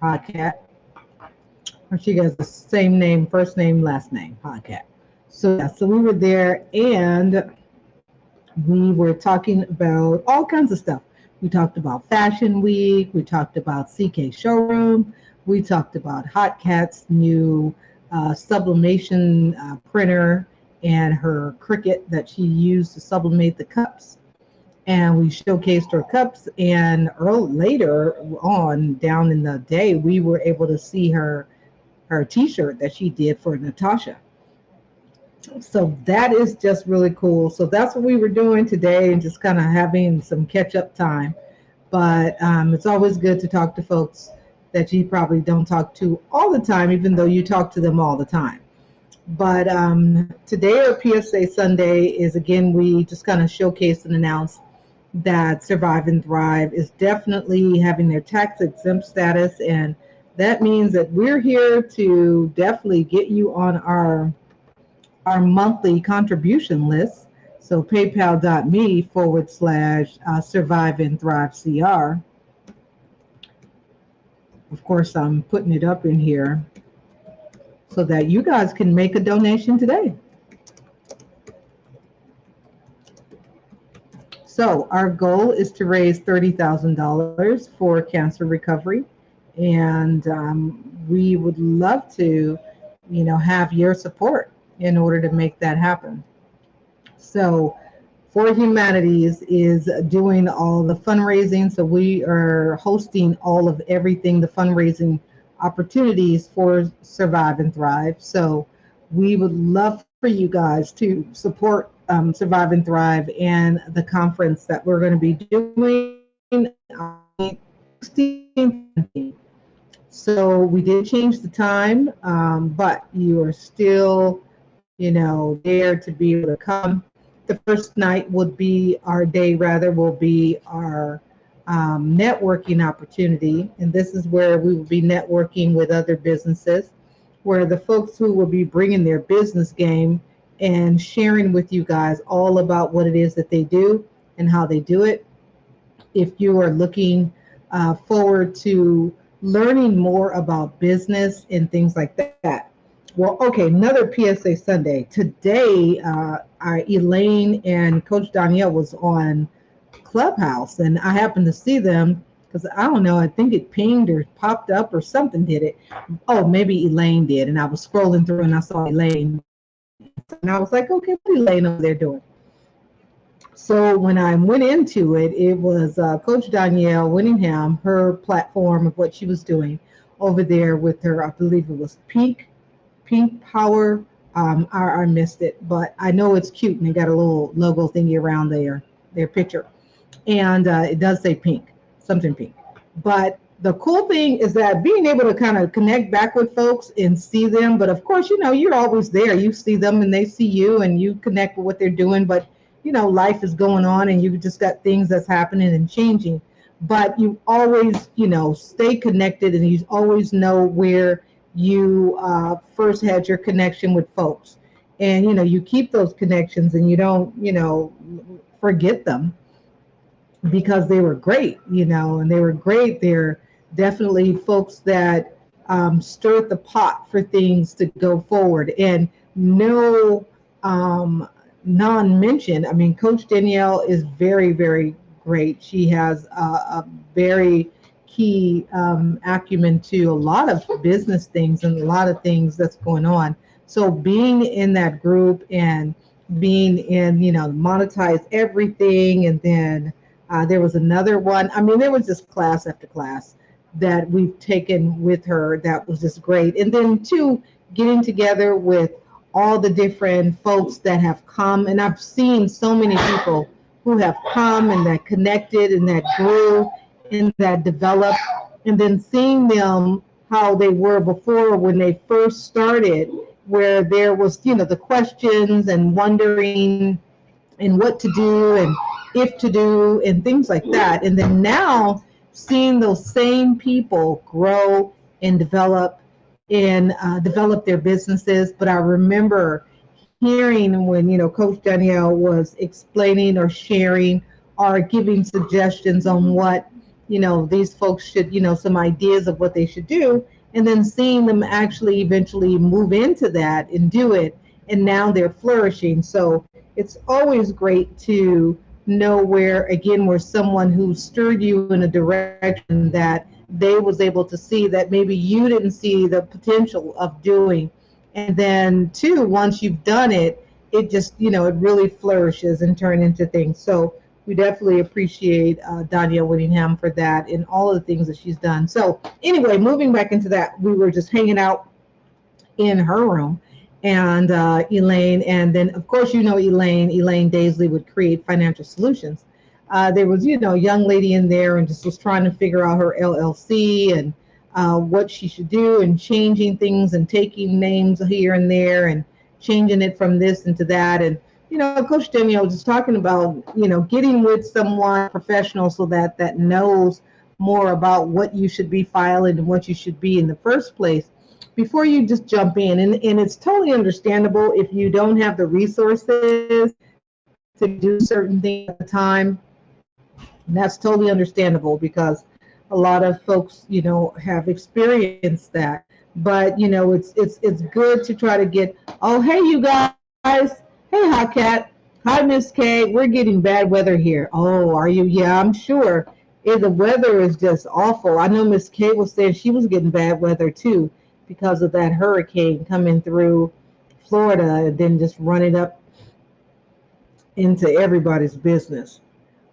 Podcat. She has the same name, first name, last name, Podcat. So yeah, so we were there and we were talking about all kinds of stuff. We talked about Fashion Week. We talked about CK Showroom. We talked about Hot Cat's new sublimation printer and her Cricut that she used to sublimate the cups. And we showcased her cups. And later on, down in the day, we were able to see her T-shirt that she did for Natasha. So that is just really cool. So that's what we were doing today, and just kind of having some catch-up time. But it's always good to talk to folks that you probably don't talk to all the time, even though you talk to them all the time. But today, our PSA Sunday is, again, we just kind of showcase and announce that Survive and Thrive is definitely having their tax exempt status. And that means that we're here to definitely get you on our monthly contribution list. So paypal.me/Survive and Thrive CR. Of course, I'm putting it up in here so that you guys can make a donation today. So our goal is to raise $30,000 for cancer recovery. And we would love to, have your support in order to make that happen. So For Humanities is doing all the fundraising. So we are hosting all of everything, the fundraising opportunities for Survive and Thrive. So we would love for you guys to support Survive and Thrive and the conference that we're going to be doing on 16th. So we did change the time, but you are still, there to be able to come. The first night would be our day, rather, will be our networking opportunity. And this is where we will be networking with other businesses, where the folks who will be bringing their business game and sharing with you guys all about what it is that they do and how they do it. If you are looking forward to learning more about business and things like that. Well, okay, another PSA Sunday. Today, Elaine and Coach Danielle was on Clubhouse, and I happened to see them because I don't know, I think it pinged or popped up or something did it. Oh, maybe Elaine did, and I was scrolling through and I saw Elaine, and I was like, okay, what Elaine over there doing? So when I went into it, it was Coach Danielle Winningham, her platform of what she was doing over there with her, I believe it was Pink Power. I missed it, but I know it's cute, and they got a little logo thingy around their picture, and it does say pink, something pink. But the cool thing is that being able to kind of connect back with folks and see them, but of course, you're always there. You see them and they see you, and you connect with what they're doing, but life is going on, and you've just got things that's happening and changing. But you always, stay connected, and you always know where you first had your connection with folks. And, you keep those connections, and you don't, forget them, because they were great, and they were great. They're definitely folks that stirred the pot for things to go forward. And no non-mention, I mean, Coach Danielle is very, very great. She has a very key acumen to a lot of business things and a lot of things that's going on. So being in that group and being in, monetize everything. And then there was another one. I mean, there was just class after class that we've taken with her that was just great. And then two, getting together with all the different folks that have come. And I've seen so many people who have come and that connected and that grew and that developed. And then seeing them how they were before when they first started, where there was, the questions and wondering and what to do and if to do and things like that. And then now seeing those same people grow and develop and develop their businesses. But I remember hearing when, Coach Danielle was explaining or sharing or giving suggestions on what these folks should, some ideas of what they should do, and then seeing them actually eventually move into that and do it, and now they're flourishing. So it's always great to know where someone who stirred you in a direction that they was able to see that maybe you didn't see the potential of doing. And then two, once you've done it, it just, it really flourishes and turn into things. So we definitely appreciate Danielle Whittingham for that and all of the things that she's done. So anyway, moving back into that, we were just hanging out in her room, and Elaine, and then of course Elaine Daisley would Create Financial Solutions. There was a young lady in there and just was trying to figure out her LLC and what she should do, and changing things and taking names here and there and changing it from this into that. And Coach Danielle was just talking about getting with someone professional so that knows more about what you should be filing and what you should be in the first place before you just jump in. And it's totally understandable if you don't have the resources to do certain things at the time. And that's totally understandable because a lot of folks, have experienced that. But it's good to try to get. Oh, hey, you guys. Hey, Hot Cat. Hi, Miss K. We're getting bad weather here. Oh, are you? Yeah, I'm sure. The weather is just awful. I know Miss K was saying she was getting bad weather too because of that hurricane coming through Florida and then just running up into everybody's business.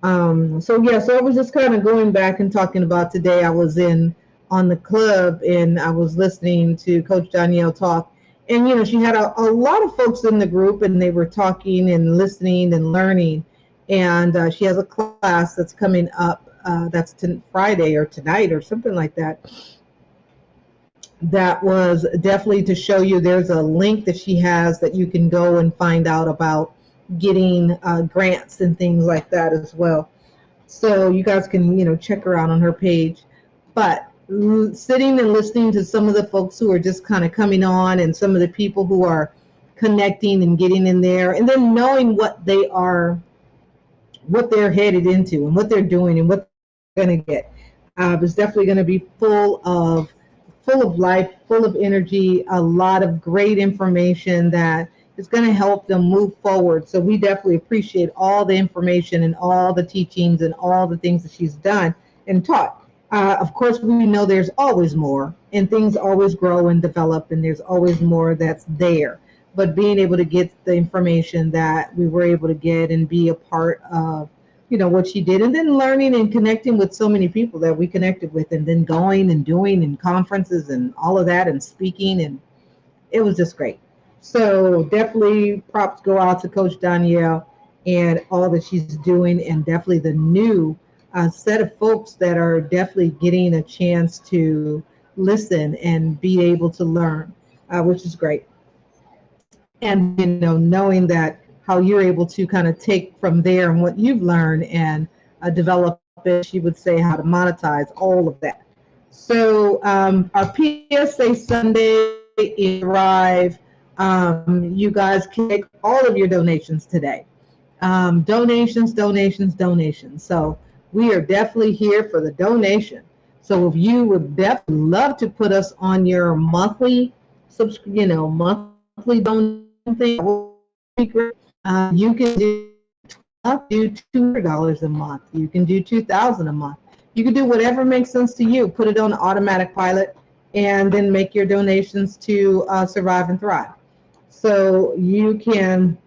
So I was just kind of going back and talking about today. I was in on the club and I was listening to Coach Danielle talk, and she had a lot of folks in the group, and they were talking and listening and learning. And she has a class that's coming up. That's Friday or tonight or something like that. That was definitely to show you. There's a link that she has that you can go and find out about getting grants and things like that as well. So you guys can, check her out on her page. But sitting and listening to some of the folks who are just kind of coming on, and some of the people who are connecting and getting in there, and then knowing what they're headed into and what they're doing and what they're going to get. It's definitely going to be full of life, full of energy, a lot of great information that is going to help them move forward. So we definitely appreciate all the information and all the teachings and all the things that she's done and taught. Of course, we know there's always more, and things always grow and develop, and there's always more that's there. But being able to get the information that we were able to get and be a part of, what she did, and then learning and connecting with so many people that we connected with, and then going and doing and conferences and all of that and speaking, and it was just great. So definitely props go out to Coach Danielle and all that she's doing, and definitely the new set of folks that are definitely getting a chance to listen and be able to learn, which is great. And knowing that how you're able to kind of take from there and what you've learned and develop it, she would say how to monetize all of that. So our PSA Sunday is arrived. You guys can make all of your donations today. Donations. So we are definitely here for the donation. So if you would definitely love to put us on your monthly, monthly donation thing, you can do $200 a month. You can do $2,000 a month. You can do whatever makes sense to you. Put it on automatic pilot, and then make your donations to Survive and Thrive. So you can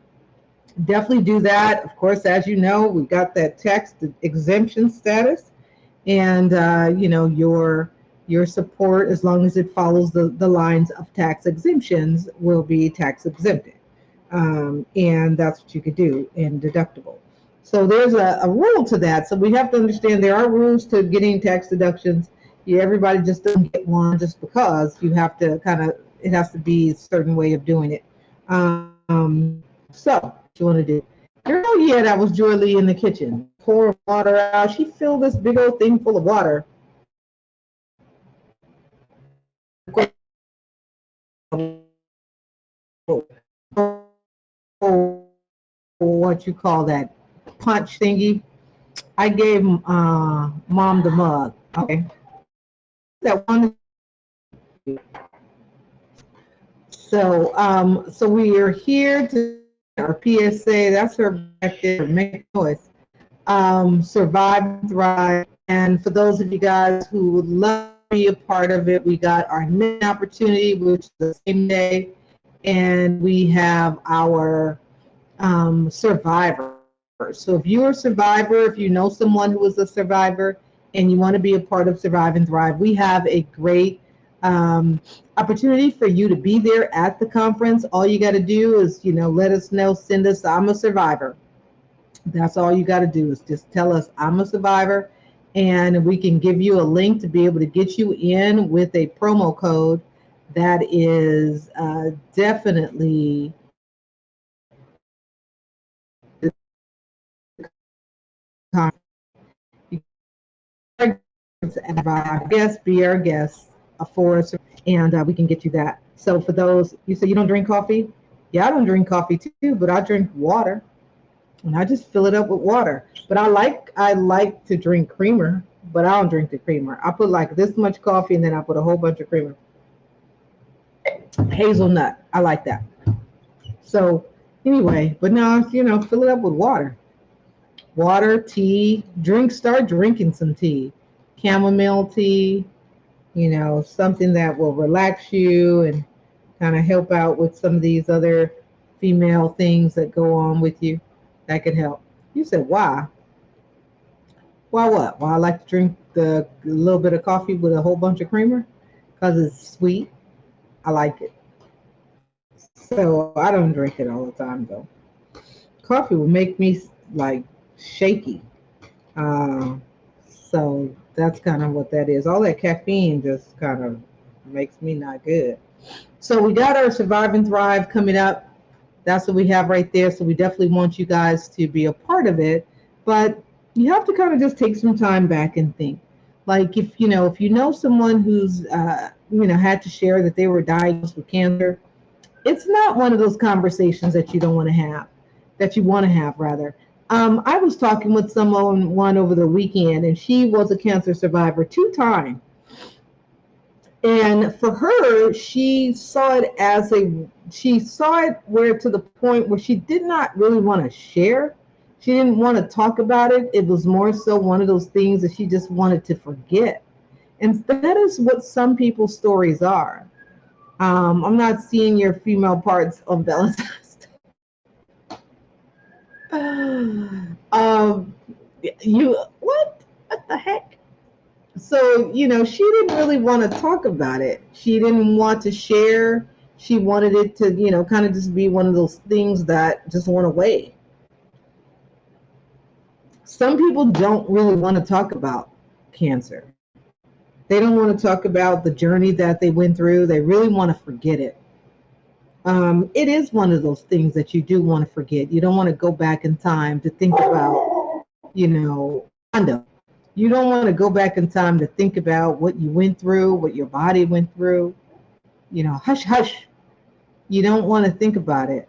definitely do that. Of course, as you know, we got that tax exemption status, and your support, as long as it follows the lines of tax exemptions, will be tax exempted. And that's what you could do in deductible. So there's a rule to that. So we have to understand there are rules to getting tax deductions. Everybody just doesn't get one just because. You have to it has to be a certain way of doing it. So what you want to do? Girl, yeah, that was Joy Lee in the kitchen. Pour water out. She filled this big old thing full of water. What you call that punch thingy. I gave mom the mug. Okay, that one. So we are here to our PSA. That's her objective. Make noise. Survive and thrive. And for those of you guys who would love to be a part of it, we got our next opportunity, which is the same day, and we have our survivor. So if you're a survivor, if you know someone who is a survivor and you want to be a part of Survive and Thrive, we have a great opportunity for you to be there at the conference. All you got to do is, let us know, send us, I'm a survivor. That's all you got to do is just tell us I'm a survivor, and we can give you a link to be able to get you in with a promo code that is definitely be our guest for us, and we can get you that. So for those, you say you don't drink coffee? Yeah, I don't drink coffee too, but I drink water, and I just fill it up with water. But I like to drink creamer, but I don't drink the creamer. I put like this much coffee, and then I put a whole bunch of creamer. Hazelnut, I like that. So anyway, but now fill it up with water. Water, tea, start drinking some tea, chamomile tea, something that will relax you and kind of help out with some of these other female things that go on with you that could help. You said, why? Why what? Why I like to drink the little bit of coffee with a whole bunch of creamer? Because it's sweet. I like it. So I don't drink it all the time though. Coffee will make me like shaky. Uh, so that's kind of what that is. All that caffeine just kind of makes me not good. So we got our Survive and Thrive coming up. That's what we have right there. So we definitely want you guys to be a part of it. But you have to kind of just take some time back and think. Like if you know someone who's had to share that they were diagnosed with cancer, it's not one of those conversations that you don't want to have, that you want to have rather. I was talking with someone over the weekend, and she was a cancer survivor 2 times. And for her, she saw it where to the point where she did not really want to share. She didn't want to talk about it. It was more so one of those things that she just wanted to forget. And that is what some people's stories are. I'm not seeing your female parts of Valentine's Day. You what? What the heck? So she didn't really want to talk about it. She didn't want to share. She wanted it to kind of just be one of those things that just went away. Some people don't really want to talk about cancer. They don't want to talk about the journey that they went through. They really want to forget it. It is one of those things that you do want to forget. You don't want to go back in time to think about, condom. You don't want to go back in time to think about what you went through, what your body went through. Hush, hush. You don't want to think about it.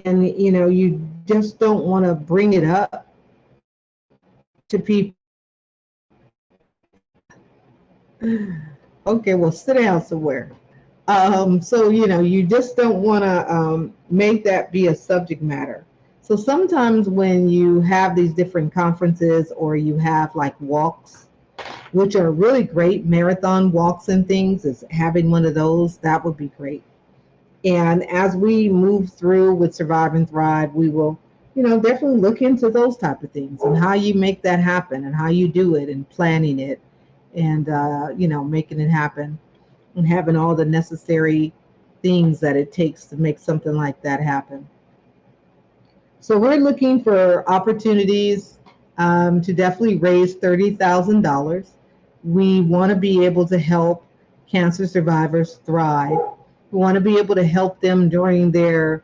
And, you just don't want to bring it up to people. Okay, well, sit down somewhere. So you just don't want to make that be a subject matter. So sometimes when you have these different conferences or you have like walks, which are really great, marathon walks and things, is having one of those, that would be great. And as we move through with Survive and Thrive, we will, definitely look into those type of things and how you make that happen and how you do it and planning it and, making it happen and having all the necessary things that it takes to make something like that happen. So we're looking for opportunities to definitely raise $30,000. We want to be able to help cancer survivors thrive. We want to be able to help them during their,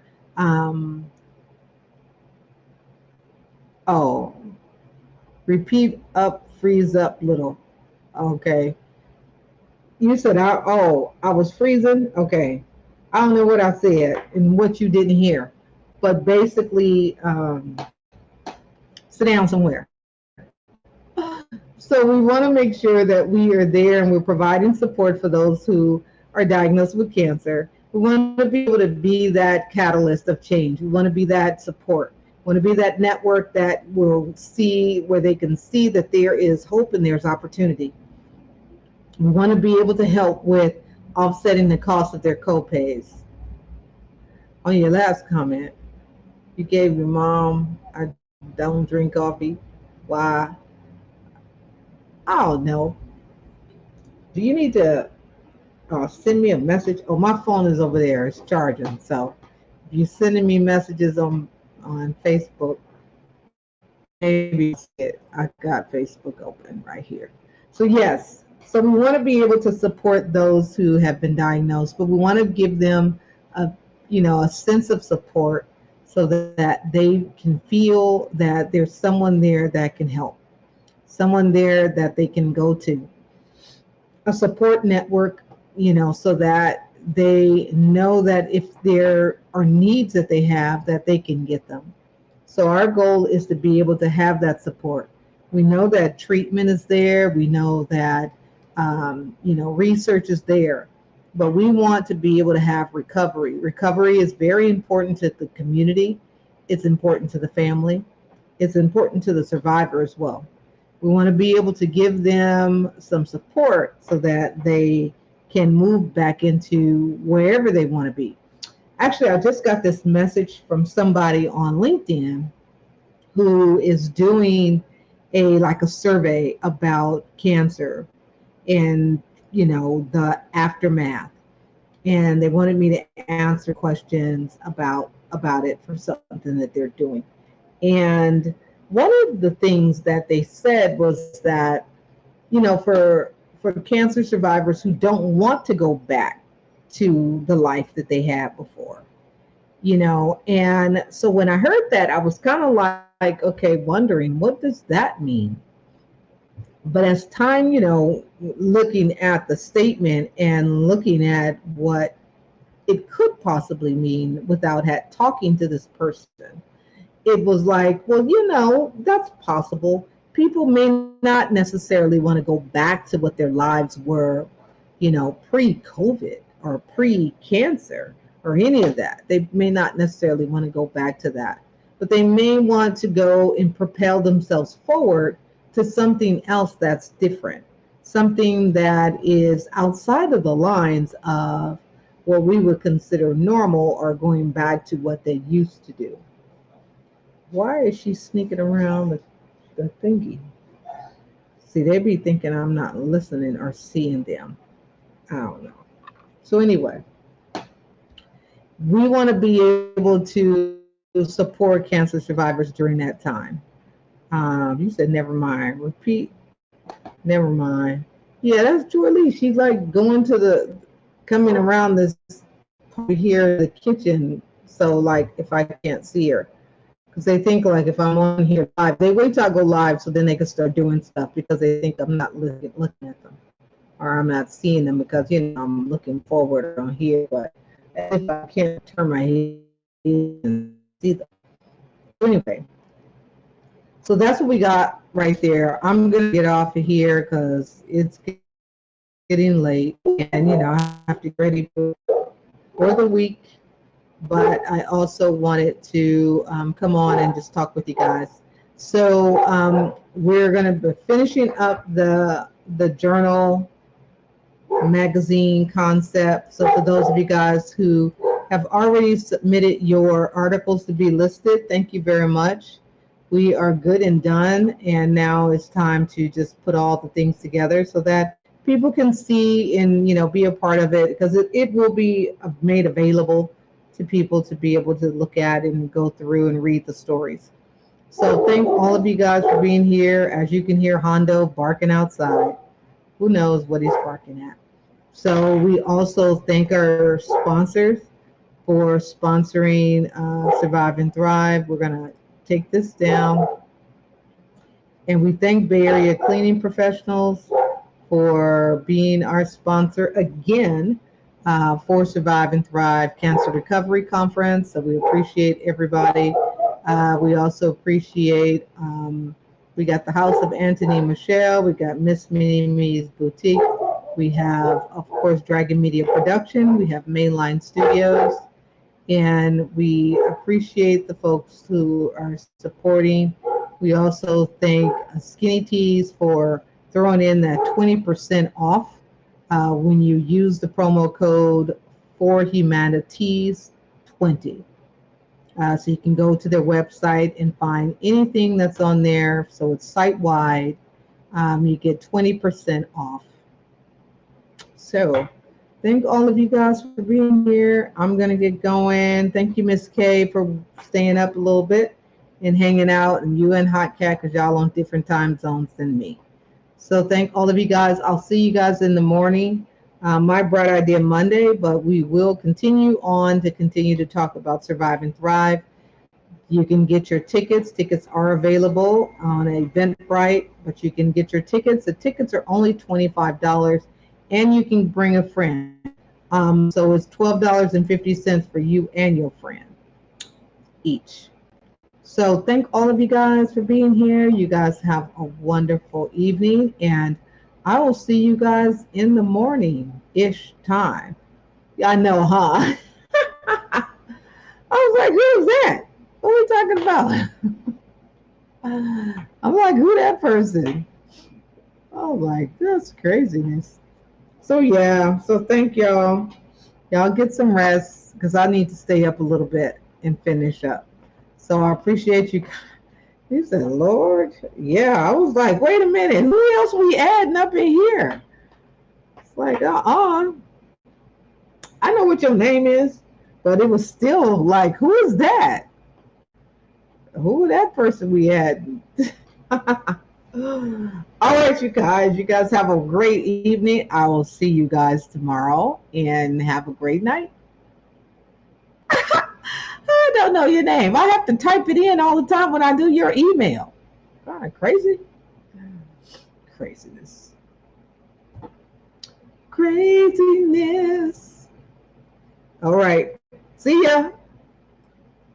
repeat up, freeze up little. Okay. You said, I was freezing? Okay. I don't know what I said and what you didn't hear. But basically, sit down somewhere. So we want to make sure that we are there and we're providing support for those who are diagnosed with cancer. We want to be able to be that catalyst of change. We want to be that support. We want to be that network that will see where they can see that there is hope and there's opportunity. We want to be able to help with offsetting the cost of their copays. On your last comment, you gave your mom, I don't drink coffee. Why? I don't know. Do you need to send me a message? Oh, my phone is over there. It's charging. So if you're sending me messages on Facebook, maybe I got Facebook open right here. So yes, so we want to be able to support those who have been diagnosed, but we want to give them a a sense of support so that they can feel that there's someone there that can help, someone there that they can go to, a support network, so that they know that if there are needs that they have, that they can get them. So our goal is to be able to have that support. We know that treatment is there. We know that research is there, but we want to be able to have recovery. Recovery is very important to the community. It's important to the family. It's important to the survivor as well. We want to be able to give them some support so that they can move back into wherever they want to be. Actually, I just got this message from somebody on LinkedIn who is doing a survey about cancer and the aftermath, and they wanted me to answer questions about it for something that they're doing. And one of the things that they said was that for cancer survivors who don't want to go back to the life that they had before, and so when I heard that, I was kind of like, okay, wondering, what does that mean? But as time, looking at the statement and looking at what it could possibly mean without talking to this person, it was like, well, that's possible. People may not necessarily want to go back to what their lives were, pre-COVID or pre-cancer or any of that. They may not necessarily want to go back to that, but they may want to go and propel themselves forward to something else that's different, something that is outside of the lines of what we would consider normal or going back to what they used to do. Why is she sneaking around the thingy? See, they be thinking I'm not listening or seeing them. I don't know. So anyway, we want to be able to support cancer survivors during that time. You said never mind. Repeat. Never mind. Yeah, that's Joy Lee. She's like coming around this part here, the kitchen. So like, if I can't see her, because they think like if I'm on here live, they wait till I go live so then they can start doing stuff because they think I'm not looking at them or I'm not seeing them because I'm looking forward on here, but if I can't turn my head and see them. Anyway, so that's what we got right there. I'm gonna get off of here because it's getting late, and I have to get ready for the week. But I also wanted to come on and just talk with you guys. So we're going to be finishing up the journal magazine concept. So for those of you guys who have already submitted your articles to be listed, thank you very much. We are good and done, and now it's time to just put all the things together so that people can see and be a part of it, because it will be made available to people to be able to look at and go through and read the stories. So thank all of you guys for being here. As you can hear Hondo barking outside. Who knows what he's barking at? So we also thank our sponsors for sponsoring Survive and Thrive. We're going to take this down. And we thank Bay Area Cleaning Professionals for being our sponsor again for Survive and Thrive Cancer Recovery Conference. So we appreciate everybody. We also appreciate We got the House of Anthony Michelle. We got Miss Minnie Me's Boutique. We have, of course, Dragon Media Production. We have Mainline Studios. And we appreciate the folks who are supporting. We also thank Skinny Teas for throwing in that 20% off when you use the promo code for Humanities 20. So you can go to their website and find anything that's on there. So it's site-wide. You get 20% off. So thank all of you guys for being here. I'm going to get going. Thank you, Miss K, for staying up a little bit and hanging out, and you and Hot Cat, because y'all on different time zones than me. So thank all of you guys. I'll see you guys in the morning. My Bright Idea Monday, but we will continue to talk about Survive and Thrive. You can get your tickets. Tickets are available on Eventbrite, but you can get your tickets. The tickets are only $25, and you can bring a friend. So it's $12.50 for you and your friend each. So thank all of you guys for being here. You guys have a wonderful evening, and I will see you guys in the morning-ish time. Yeah, I know, huh? I was like, who's that? What are we talking about? I'm like, who that person? Oh, like, that's craziness. So, yeah. So, thank y'all. Y'all get some rest because I need to stay up a little bit and finish up. So, I appreciate you. He said, Lord. Yeah. I was like, wait a minute. Who else we adding up in here? It's like, I know what your name is, but it was still like, who is that? Who that person we had? All right, you guys. You guys have a great evening. I will see you guys tomorrow, and have a great night. I don't know your name. I have to type it in all the time when I do your email. God, crazy. Craziness. Craziness. All right. See ya.